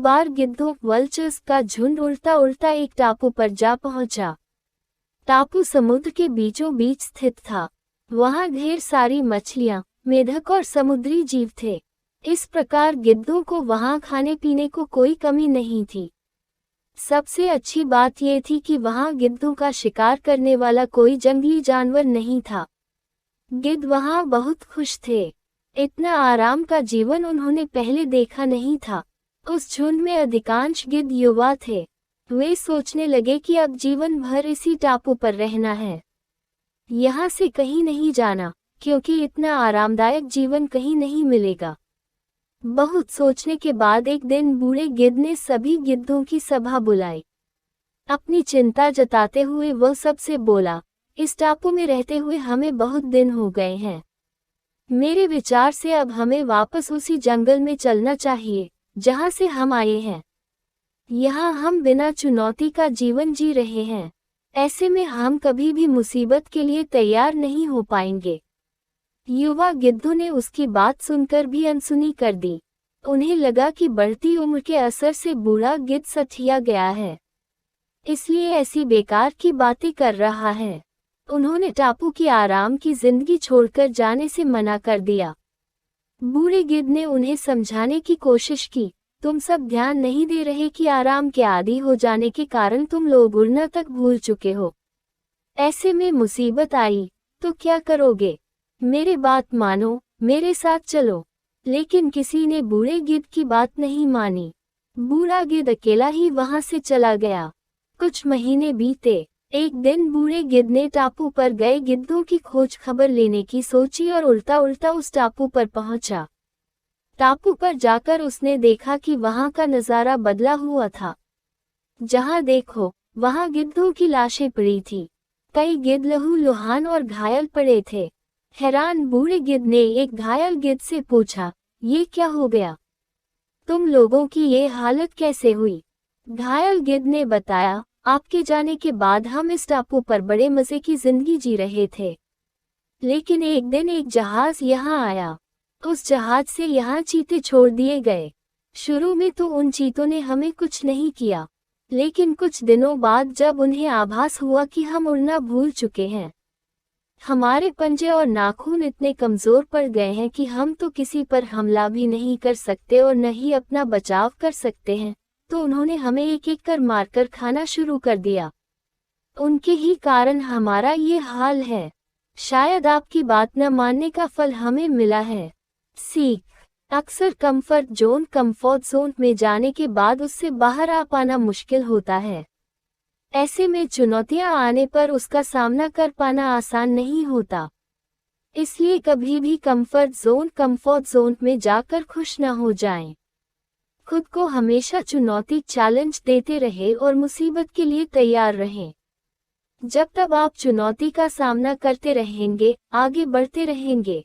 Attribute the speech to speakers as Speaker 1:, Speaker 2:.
Speaker 1: बार गिद्धों vultures का झुंड उड़ता उड़ता एक टापू पर जा पहुंचा। टापू समुद्र के बीचों बीच स्थित था। वहां ढेर सारी मछलियां, मेढक और समुद्री जीव थे। इस प्रकार गिद्धों को वहां खाने पीने को कोई कमी नहीं थी। सबसे अच्छी बात यह थी कि वहां गिद्धों का शिकार करने वाला कोई जंगली जानवर नहीं था। गिद्ध वहां बहुत खुश थे। इतना आराम का जीवन उन्होंने पहले देखा नहीं था। उस झुंड में अधिकांश गिद्ध युवा थे। वे सोचने लगे कि अब जीवन भर इसी टापू पर रहना है, यहाँ से कहीं नहीं जाना, क्योंकि इतना आरामदायक जीवन कहीं नहीं मिलेगा। बहुत सोचने के बाद एक दिन बूढ़े गिद्ध ने सभी गिद्धों की सभा बुलाई। अपनी चिंता जताते हुए वह सबसे बोला, इस टापू में रहते हुए हमें बहुत दिन हो गए हैं। मेरे विचार से अब हमें वापस उसी जंगल में चलना चाहिए जहां से हम आए हैं। यहाँ हम बिना चुनौती का जीवन जी रहे हैं। ऐसे में हम कभी भी मुसीबत के लिए तैयार नहीं हो पाएंगे। युवा गिद्धों ने उसकी बात सुनकर भी अनसुनी कर दी। उन्हें लगा कि बढ़ती उम्र के असर से बूढ़ा गिद्ध सठिया गया है, इसलिए ऐसी बेकार की बातें कर रहा है। उन्होंने टापू की आराम की जिंदगी छोड़कर जाने से मना कर दिया। बूढ़े गिद्ध ने उन्हें समझाने की कोशिश की, तुम सब ध्यान नहीं दे रहे कि आराम के आदी हो जाने के कारण तुम लोग उड़ना तक भूल चुके हो। ऐसे में मुसीबत आई तो क्या करोगे? मेरी बात मानो, मेरे साथ चलो। लेकिन किसी ने बूढ़े गिद्ध की बात नहीं मानी। बूढ़ा गिद्ध अकेला ही वहां से चला गया। कुछ महीने बीते। एक दिन बूढ़े गिद्ध ने टापू पर गए गिद्धों की खोज खबर लेने की सोची और उड़ता उड़ता उस टापू पर पहुंचा। टापू पर जाकर उसने देखा कि वहां का नजारा बदला हुआ था। जहां देखो वहां गिद्धों की लाशें पड़ी थी। कई गिद्ध लहूलुहान और घायल पड़े थे। हैरान बूढ़े गिद्ध ने एक घायल गिद्ध से पूछा, ये क्या हो गया? तुम लोगों की ये हालत कैसे हुई? घायल गिद्ध ने बताया, आपके जाने के बाद हम इस टापू पर बड़े मजे की जिंदगी जी रहे थे। लेकिन एक दिन एक जहाज यहाँ आया। उस जहाज से यहाँ चीते छोड़ दिए गए। शुरू में तो उन चीतों ने हमें कुछ नहीं किया, लेकिन कुछ दिनों बाद जब उन्हें आभास हुआ कि हम उड़ना भूल चुके हैं, हमारे पंजे और नाखून इतने कमजोर पड़ गए हैं कि हम तो किसी पर हमला भी नहीं कर सकते और न ही अपना बचाव कर सकते हैं, तो उन्होंने हमें एक एक कर मारकर खाना शुरू कर दिया। उनके ही कारण हमारा ये हाल है। शायद आपकी बात न मानने का फल हमें मिला है। सीख, अक्सर कंफर्ट जोन में जाने के बाद उससे बाहर आ पाना मुश्किल होता है। ऐसे में चुनौतियां आने पर उसका सामना कर पाना आसान नहीं होता। इसलिए कभी भी कंफर्ट जोन में जाकर खुश न हो जाएं। खुद को हमेशा चुनौती चैलेंज देते रहे और मुसीबत के लिए तैयार रहें। जब तक आप चुनौती का सामना करते रहेंगे, आगे बढ़ते रहेंगे।